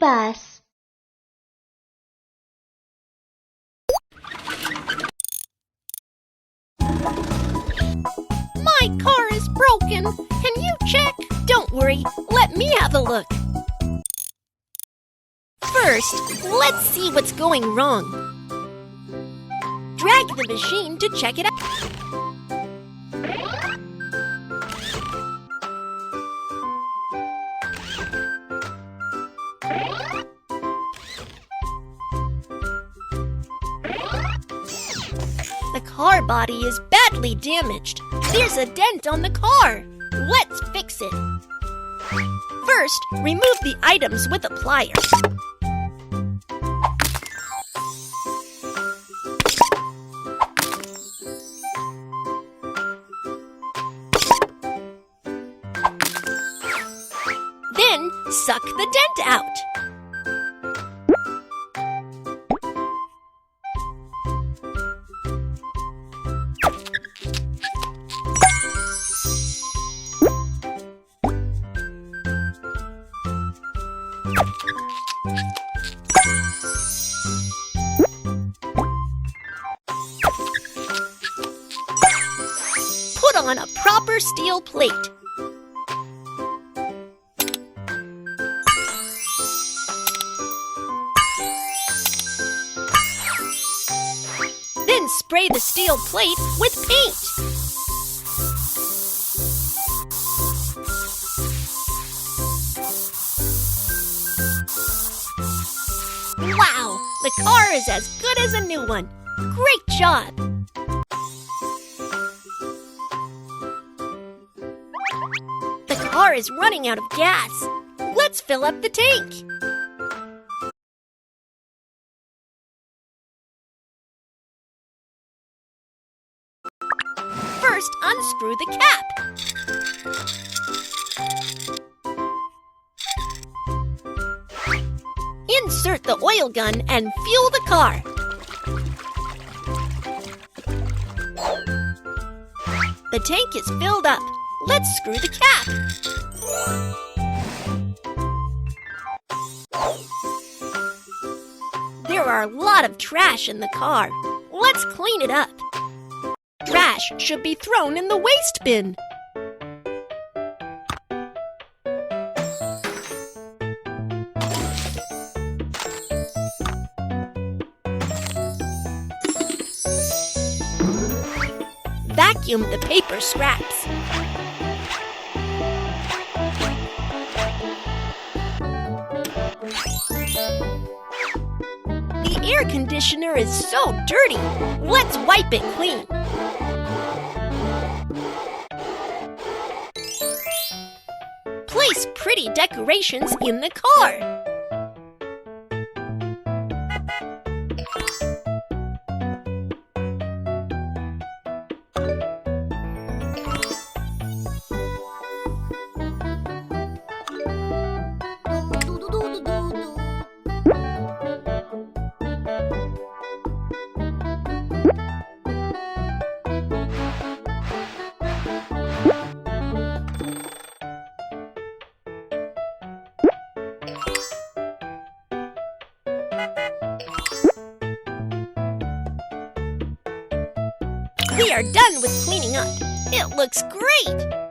bus. My car is broken. Can you check? Don't worry, let me have a look. First, let's see what's going wrong. Drag the machine to check it out. The car body is badly damaged. There's a dent on the car. Let's fix it. First, remove the items with a plier. Then, suck the dent out. Put on a proper steel plate. Then spray the steel plate with paint. Wow, the car is as good as a new one. Great job! The car is running out of gas. Let's fill up the tank. First, unscrew the cap. Insert the oil gun and fuel the car. The tank is filled up. Let's screw the cap. There are a lot of trash in the car. Let's clean it up. Trash should be thrown in the waste bin. Vacuum the paper scraps. The air conditioner is so dirty. Let's wipe it clean. Place pretty decorations in the car. We are done with cleaning up. It looks great!